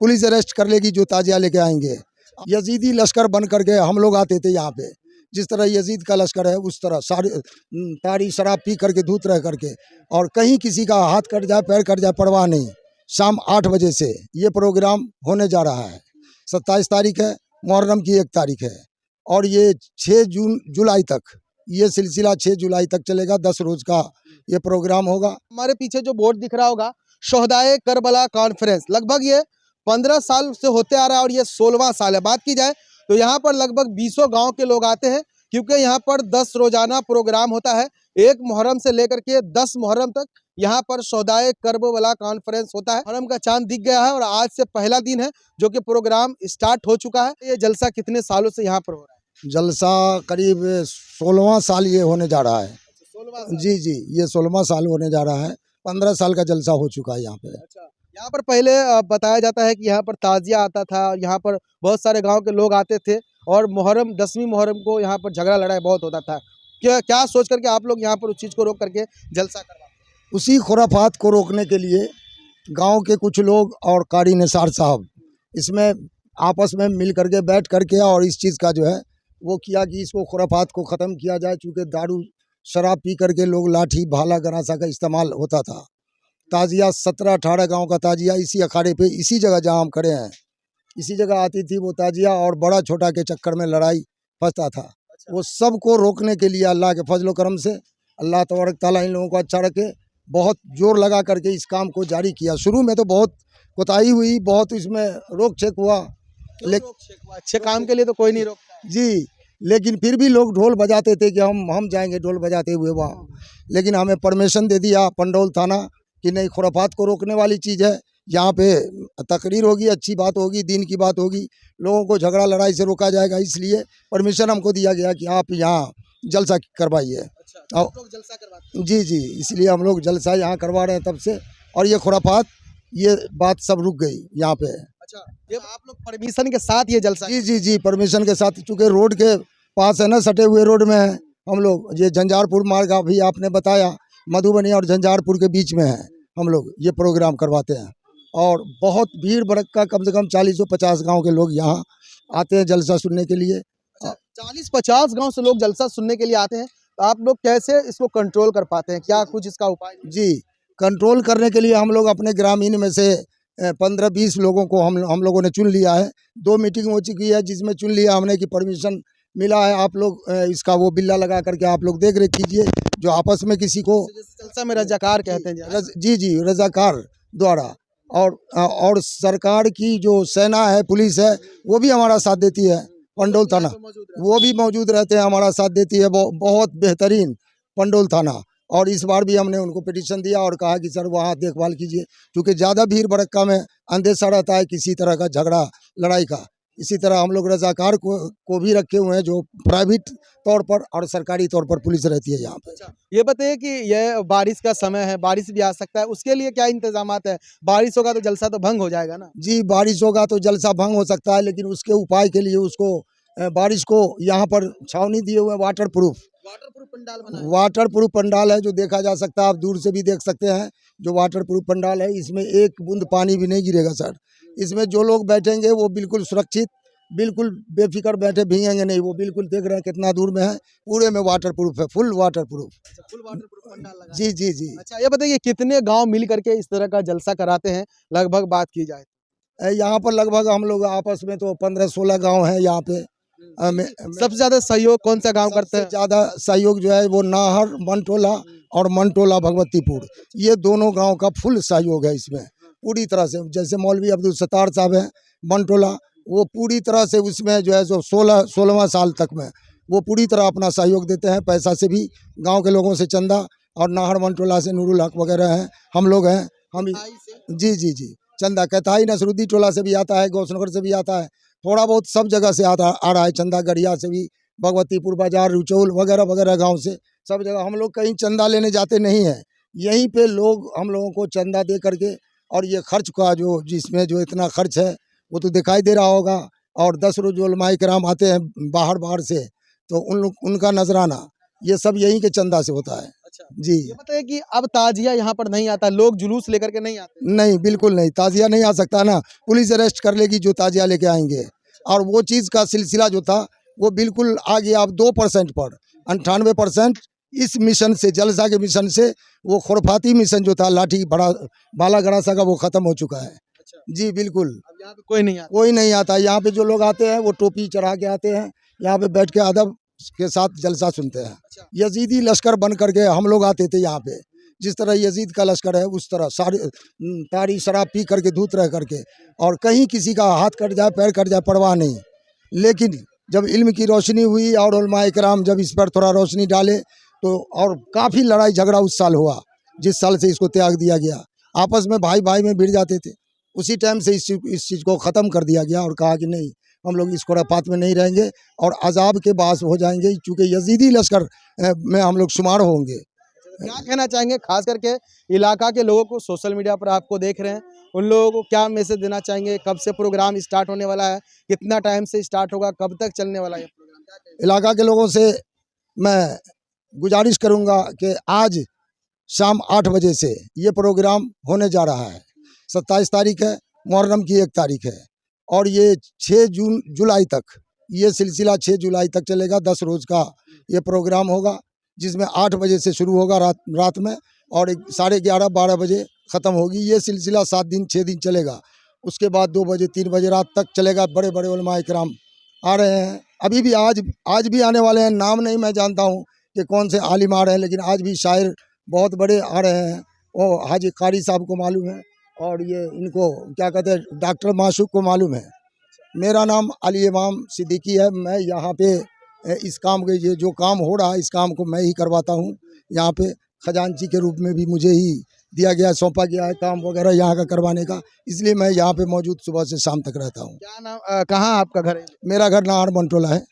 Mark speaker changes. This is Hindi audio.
Speaker 1: पुलिस अरेस्ट कर लेगी जो ताजिया लेके आएंगे। यजीदी लश्कर बन करके हम लोग आते थे यहाँ पे, जिस तरह यजीद का लश्कर है उस तरह सारी तारी शराब पी करके धूत रह करके, और कहीं किसी का हाथ कट जाए पैर कट जाए परवाह नहीं। शाम 8 बजे से ये प्रोग्राम होने जा रहा है। 27 तारीख है, मुहर्रम की 1 तारीख है, और ये 6 जुलाई तक ये सिलसिला 6 जुलाई तक चलेगा। 10 रोज का ये प्रोग्राम होगा।
Speaker 2: हमारे पीछे जो बोर्ड दिख रहा होगा, शोहदाए करबला कॉन्फ्रेंस, लगभग ये 15 साल से होते आ रहा है और ये 16वां साल है। बात की जाए तो यहाँ पर लगभग 20 गांव के लोग आते हैं, क्योंकि यहाँ पर 10 रोजाना प्रोग्राम होता है। 1 मुहर्रम से लेकर के 10 मुहर्रम तक यहाँ पर शोहदाए करबला कॉन्फ्रेंस होता है। मुहर्रम का चांद दिख गया है और आज से पहला दिन है जो कि प्रोग्राम स्टार्ट हो चुका है। ये जलसा कितने सालों से यहाँ पर हो रहा है?
Speaker 1: जलसा करीब 16वां साल ये होने जा रहा है।
Speaker 2: 16वां
Speaker 1: जी जी, ये 16वां साल होने जा रहा है। 15 साल का जलसा हो चुका है यहाँ पे।
Speaker 2: अच्छा, यहाँ पर पहले बताया जाता है कि यहाँ पर ताजिया आता था, यहाँ पर बहुत सारे गांव के लोग आते थे और मुहर्रम 10वीं मुहर्रम को यहाँ पर झगड़ा लड़ाई बहुत होता था। क्या सोच करके आप लोग यहाँ पर उस चीज़ को रोक करके जलसा करवाते?
Speaker 1: उसी खुराफात को रोकने के लिए गांव के कुछ लोग और कारी निसार साहब इसमें आपस में मिल करके बैठ करके और इस चीज़ का जो है वो किया कि इसको खुराफात को ख़त्म किया जाए। चूँकि दारू शराब पी करके लोग लाठी भाला गरासा का इस्तेमाल होता था। ताजिया 17-18 गांव का ताजिया इसी अखाड़े पे, इसी जगह जहां हम खड़े हैं, इसी जगह आती थी वो ताजिया, और बड़ा छोटा के चक्कर में लड़ाई फंसता था। वो सब को रोकने के लिए अल्लाह के फजल करम से अल्लाह तबारक ताला इन लोगों को अच्छा रखे, बहुत जोर लगा करके इस काम को जारी किया। शुरू में तो बहुत कोताही हुई, बहुत इसमें रोक छेक हुआ, लेकिन
Speaker 2: अच्छे काम के लिए तो कोई नहीं रोकता।
Speaker 1: जी, लेकिन फिर भी लोग ढोल बजाते थे कि हम जाएंगे ढोल बजाते हुए वहाँ। लेकिन हमें परमिशन दे दिया पंडौल थाना कि नहीं, खुराफात को रोकने वाली चीज़ है, यहाँ पे तकरीर होगी, अच्छी बात होगी, दीन की बात होगी, लोगों को झगड़ा लड़ाई से रोका जाएगा, इसलिए परमिशन हमको दिया गया कि आप यहाँ जलसा करवाइए।
Speaker 2: अच्छा, आप लोग जलसा करवाते हैं?
Speaker 1: जी जी, इसलिए हम लोग जलसा यहाँ करवा रहे हैं तब से, और ये खुराफात ये बात सब रुक गई यहाँ पे।
Speaker 2: अच्छा, ये आप लोग परमिशन के साथ ये जलसा?
Speaker 1: जी जी जी, परमिशन के साथ, चूँकि रोड के पास है ना, सटे हुए रोड में है हम लोग। ये झंझारपुर मार्ग अभी आपने बताया, मधुबनी और झंझारपुर के बीच में है, हम लोग ये प्रोग्राम करवाते हैं। और बहुत भीड़ भड़का, कम से कम 40-50 गांव के लोग यहाँ आते हैं जलसा सुनने के लिए।
Speaker 2: 40-50 गांव से लोग जलसा सुनने के लिए आते हैं, तो आप लोग कैसे इसको कंट्रोल कर पाते हैं? क्या कुछ इसका उपाय?
Speaker 1: जी, कंट्रोल करने के लिए हम लोग अपने ग्रामीण में से 15-20 लोगों को हम लोगों ने चुन लिया है। 2 मीटिंग हो चुकी है जिसमें चुन लिया हमने कि परमिशन मिला है, आप लोग इसका वो बिल्ला लगा करके आप लोग देख रेख कीजिए, जो आपस में किसी को
Speaker 2: जलसा में रजाकार कहते हैं।
Speaker 1: जी जी, रजाकार द्वारा, और सरकार की जो सेना है, पुलिस है, वो भी हमारा साथ देती है। पंडौल थाना वो भी मौजूद रहते हैं, हमारा साथ देती है। बहुत बेहतरीन पंडौल थाना। और इस बार भी हमने उनको पिटीशन दिया और कहा कि सर वहाँ देखभाल कीजिए, क्योंकि ज़्यादा भीड़ भड़क्का में अंदेशा रहता है किसी तरह का झगड़ा लड़ाई का। इसी तरह हम लोग रजाकार को भी रखे हुए हैं, जो प्राइवेट तौर पर और सरकारी तौर पर पुलिस रहती है यहाँ पे।
Speaker 2: अच्छा, ये बताइए कि यह बारिश का समय है, बारिश भी आ सकता है, उसके लिए क्या इंतजामात है? बारिश होगा तो जलसा तो भंग हो जाएगा ना?
Speaker 1: जी, बारिश होगा तो जलसा भंग हो सकता है, लेकिन उसके उपाय के लिए उसको बारिश को यहाँ पर छावनी दिए हुए वाटर प्रूफ
Speaker 2: पंडाल बना है।
Speaker 1: वाटर प्रूफ पंडाल है, जो देखा जा सकता है, आप दूर से भी देख सकते हैं। जो वाटर प्रूफ पंडाल है, इसमें एक बूंद पानी भी नहीं गिरेगा सर। इसमें जो लोग बैठेंगे वो बिल्कुल सुरक्षित, बिल्कुल बेफिक्र बैठे, भीगेंगे नहीं। वो बिल्कुल देख रहे हैं कितना दूर में है, पूरे में वाटर प्रूफ है, full water proof.
Speaker 2: Full water proof pandal लगा है।
Speaker 1: जी जी जी।
Speaker 2: अच्छा, ये बताइए कितने गांव मिल करके इस तरह का जलसा कराते हैं, लगभग बात की जाए?
Speaker 1: यहाँ पर लगभग हम लोग आपस में तो 15-16 गाँव हैं यहाँ पे।
Speaker 2: सबसे ज्यादा सहयोग कौन सा गांव करते हैं?
Speaker 1: ज़्यादा सहयोग जो है वो नाहर मनटोला और मनटोला भगवतीपुर, ये दोनों गांव का फुल सहयोग है इसमें पूरी तरह से। जैसे मौलवी अब्दुल सत्तार साहब हैं मनटोला, वो पूरी तरह से उसमें जो है जो 16वां साल तक में वो पूरी तरह अपना सहयोग देते हैं, पैसा से भी, गांव के लोगों से चंदा, और नाहर मनटोला से नूरुल हक वगैरह हैं, हम लोग हैं। हम जी जी जी, चंदा कैथाई नसरुद्दी टोला से भी आता है, गौसनगर से भी आता है, थोड़ा बहुत सब जगह से आ रहा है चंदा, गढ़िया से भी, भगवतीपुर बाजार, रुचौल वगैरह वगैरह गांव से, सब जगह। हम लोग कहीं चंदा लेने जाते नहीं हैं, यहीं पे लोग हम लोगों को चंदा दे करके, और ये खर्च का जो जिसमें जो इतना खर्च है वो तो दिखाई दे रहा होगा। और 10 रोज उलमाए किराम आते हैं बाहर से, तो उनका नजराना ये सब यहीं के चंदा से होता है। जी
Speaker 2: ये बताइए कि अब ताजिया यहाँ पर नहीं आता, लोग जुलूस लेकर के नहीं आते।
Speaker 1: नहीं, बिल्कुल नहीं, ताज़िया नहीं आ सकता ना, पुलिस अरेस्ट कर लेगी जो ताज़िया लेके आएंगे। और वो चीज़ का सिलसिला जो था वो बिल्कुल आ गया अब 2% पर, 98% इस मिशन से, जलसा के मिशन से, वो खुरफाती मिशन जो था लाठी बड़ा बाला गड़ासा का, वो ख़त्म हो चुका है। जी बिल्कुल,
Speaker 2: अब यहाँ पे कोई नहीं आता।
Speaker 1: कोई नहीं आता यहाँ पे। जो लोग आते हैं वो टोपी चढ़ा के आते हैं, यहाँ पे बैठ के अदब के साथ जलसा सुनते हैं। यजीदी लश्कर बन करके हम लोग आते थे यहाँ पे, जिस तरह यजीद का लश्कर है उस तरह सारी तारी शराब पी करके धूत रह करके, और कहीं किसी का हाथ कट जाए पैर कट जाए परवाह नहीं। लेकिन जब इल्म की रोशनी हुई और उलमाए कराम जब इस पर थोड़ा रोशनी डाले तो, और काफ़ी लड़ाई झगड़ा उस साल हुआ जिस साल से इसको त्याग दिया गया। आपस में भाई भाई में भिड़ जाते थे, उसी टाइम से इस चीज़ को ख़त्म कर दिया गया और कहा कि नहीं, हम लोग इस खुरापात में नहीं रहेंगे और अजाब के बास हो जाएंगे, चूँकि यजीदी लश्कर में हम लोग शुमार होंगे।
Speaker 2: क्या कहना चाहेंगे खास करके इलाका के लोगों को, सोशल मीडिया पर आपको देख रहे हैं, उन लोगों को क्या मैसेज देना चाहेंगे? कब से प्रोग्राम स्टार्ट होने वाला है, कितना टाइम से स्टार्ट होगा, कब तक चलने वाला है ये प्रोग्राम? क्या कहेंगे?
Speaker 1: इलाका के लोगों से मैं गुजारिश करूंगा कि आज शाम 8 बजे से ये प्रोग्राम होने जा रहा है। 27 तारीख है, मुहर्रम की 1 तारीख है, और ये 6 जुलाई तक, ये सिलसिला 6 जुलाई तक चलेगा। 10 रोज़ का ये प्रोग्राम होगा, जिसमें 8 बजे से शुरू होगा रात में, और 11:30-12 बजे ख़त्म होगी। ये सिलसिला 7 दिन 6 दिन चलेगा। उसके बाद 2 बजे 3 बजे रात तक चलेगा। बड़े बड़े उलमाए किराम आ रहे हैं, अभी भी आज भी आने वाले हैं। नाम नहीं मैं जानता हूँ कि कौन से आलिम आ रहे हैं, लेकिन आज भी शायर बहुत बड़े आ रहे हैं। वो हाजी कारी साहब को मालूम है, और ये इनको क्या कहते हैं, डॉक्टर माशूक को मालूम है। मेरा नाम अली इमाम सिद्दीकी है। मैं यहाँ पे इस काम के, ये जो काम हो रहा है इस काम को मैं ही करवाता हूँ। यहाँ पे खजांची के रूप में भी मुझे ही दिया गया, सौंपा गया है काम वगैरह यहाँ का करवाने का, इसलिए मैं यहाँ पे मौजूद सुबह से शाम तक रहता हूँ।
Speaker 2: क्या नाम, कहाँ आपका घर है?
Speaker 1: मेरा घर नाहर मंटोला है।